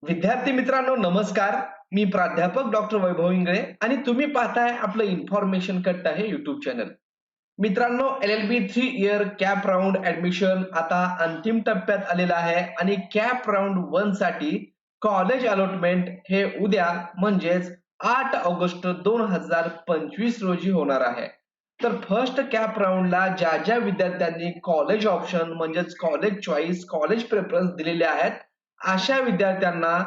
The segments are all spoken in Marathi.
विद्यार्थी मित्रांनो नमस्कार. मी प्राध्यापक डॉक्टर वैभव इंगळे आणि तुम्ही पाहताय आपलं इन्फॉर्मेशन कट्टा हे YouTube चॅनल. मित्रांनो LLB 3 year cap round admission आता अंतिम टप्प्यात आलेला आहे आणि कॅप राउंड 1 साठी कॉलेज अलॉटमेंट हे उद्या म्हणजेच 8 ऑगस्ट 2025 रोजी होणार आहे. तर फर्स्ट कॅप राउंडला ज्या विद्यार्थ्यांनी कॉलेज ऑप्शन म्हणजेच कॉलेज चॉईस, कॉलेज प्रेफरन्स दिलेले आहेत, अशा विद्यार्थ्यांना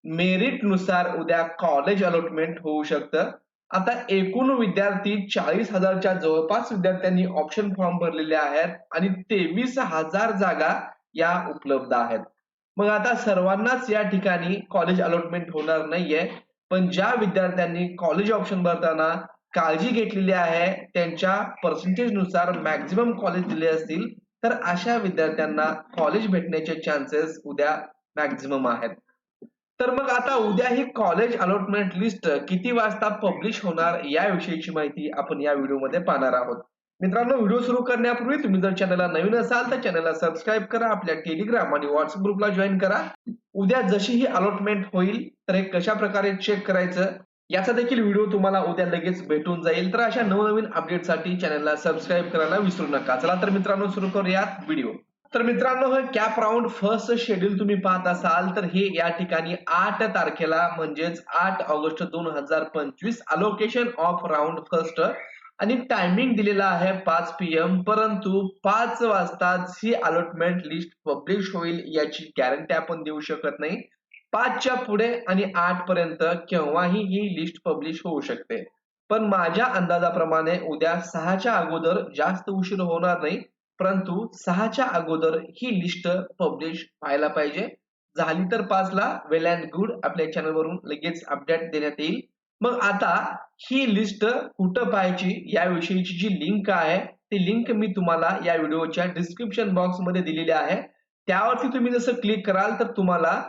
मेरिट नुसार उद्या कॉलेज अलॉटमेंट होऊ शकतं. आता एकूण विद्यार्थी 40,000च्या जवळपास विद्यार्थ्यांनी ऑप्शन फॉर्म भरलेले आहेत आणि 23,000 जागा या उपलब्ध आहेत. मग आता सर्वांनाच या ठिकाणी कॉलेज अलॉटमेंट होणार नाहीये, पण ज्या विद्यार्थ्यांनी कॉलेज ऑप्शन भरताना काळजी घेतलेली आहे, त्यांच्या पर्सेंटेज नुसार मॅक्झिमम कॉलेज दिले असतील, तर अशा विद्यार्थ्यांना कॉलेज भेटण्याचे चान्सेस उद्या मॅक्झिमम आहेत. तर मग आता उद्या ही कॉलेज अलॉटमेंट लिस्ट किती वाजता पब्लिश होणार याविषयीची माहिती आपण या व्हिडिओमध्ये पाहणार आहोत. मित्रांनो, व्हिडिओ सुरू करण्यापूर्वी तुम्ही जर चॅनलला नवीन असाल तर चॅनलला सबस्क्राईब करा, आपल्या टेलिग्राम आणि व्हॉट्सअप ग्रुपला जॉईन करा. उद्या जशी ही अलॉटमेंट होईल तर हे कशा प्रकारे चेक करायचं याचा देखील व्हिडिओ तुम्हाला उद्या लगेच भेटून जाईल. तर अशा नवनवीन अपडेटसाठी चॅनलला सबस्क्राईब करायला विसरू नका. चला तर मित्रांनो सुरू करूयात व्हिडिओ. तर मित्रांनो, हे कॅप राउंड फर्स्ट शेड्यूल तुम्ही पाहत असाल तर हे या ठिकाणी 8 तारखेला म्हणजेच 8 August 2025 allocation of round first आणि टायमिंग दिलेला आहे 5 PM, परंतु 5 वाजताच ही अलॉटमेंट लिस्ट पब्लिश होईल याची गॅरंटी आपण देऊ शकत नाही. 5च्या पुढे आणि 8 पर्यंत केव्हाही ही लिस्ट पब्लिश होऊ शकते. पण माझ्या अंदाजाप्रमाणे उद्या 6च्या अगोदर जास्त उशीर होणार नाही, परंतु 6च्या अगोदर ही लिस्ट पब्लिश व्हायला पाहिजे. झाली तर 5ला वेल अँड गुड, आपल्या चॅनलवरून लगेच अपडेट देण्यात येईल. मग आता ही लिस्ट कुठं पाहायची याविषयीची जी लिंक आहे ती लिंक मी तुम्हाला या व्हिडिओच्या डिस्क्रिप्शन बॉक्समध्ये दिलेली आहे. त्यावरती तुम्ही जसं क्लिक कराल तर तुम्हाला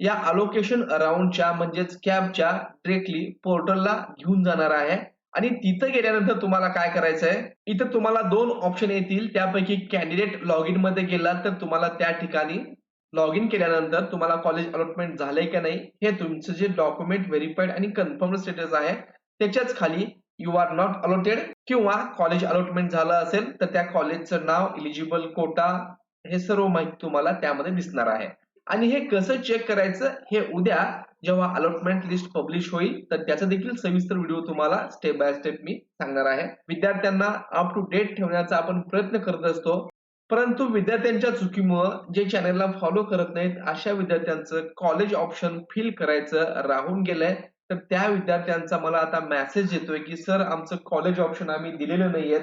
या अलोकेशन राउंडच्या म्हणजेच कॅपच्या डायरेक्टली पोर्टलला घेऊन जाणार आहे आणि तिथं गेल्यानंतर तुम्हाला काय करायचंय, इथं तुम्हाला 2 ऑप्शन येतील. त्यापैकी कॅन्डिडेट लॉग इन मध्ये गेलात तर तुम्हाला त्या ठिकाणी लॉग इन केल्यानंतर तुम्हाला कॉलेज अलॉटमेंट झालंय का नाही हे तुमचं जे डॉक्युमेंट व्हेरिफाईड आणि कन्फर्म स्टेटस आहे त्याच्याच खाली यू आर नॉट अलॉटेड किंवा कॉलेज अलॉटमेंट झालं असेल तर त्या कॉलेजचं नाव, इलिजिबल कोटा, हे सर्व माहिती तुम्हाला त्यामध्ये दिसणार आहे. आणि हे कसं चेक करायचं हे उद्या जेव्हा अलॉटमेंट लिस्ट पब्लिश होईल तर त्याचा देखील सविस्तर व्हिडिओ तुम्हाला स्टेप बाय स्टेप मी सांगणार आहे. विद्यार्थ्यांना अप टू डेट ठेवण्याचा आपण प्रयत्न करत असतो, परंतु विद्यार्थ्यांच्या चुकीमुळे जे चॅनलला फॉलो करत नाहीत अशा विद्यार्थ्यांचं कॉलेज ऑप्शन फिल करायचं राहून गेलंय. तर त्या विद्यार्थ्यांचा मला आता मेसेज येतोय की सर, आमचं कॉलेज ऑप्शन आम्ही दिलेलं नाहीये,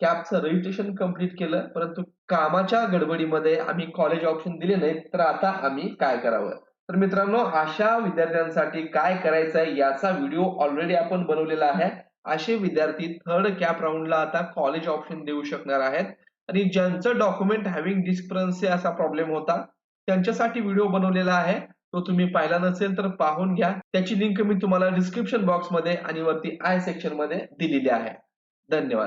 कॅपचं रजिस्ट्रेशन कंप्लीट केलं, परंतु कामाच्या गडबडीमध्ये आम्ही कॉलेज ऑप्शन दिले नाहीत, तर आता आम्ही काय करावं? तर मित्रांनो, अशा विद्यार्थ्यांसाठी काय करायचंय याचा व्हिडिओ ऑलरेडी आपण बनवलेला आहे. असे विद्यार्थी थर्ड कॅप राउंडला आता कॉलेज ऑप्शन देऊ शकणार आहेत आणि ज्यांचं डॉक्युमेंट हॅव्हिंग डिस्क्रिपन्सी असा प्रॉब्लेम होता त्यांच्यासाठी व्हिडिओ बनवलेला आहे. तो तुम्ही पाहिला नसेल तर पाहून घ्या. त्याची लिंक मी तुम्हाला डिस्क्रिप्शन बॉक्स मध्ये आणि वरती आय सेक्शन मध्ये दिलेली आहे. धन्यवाद.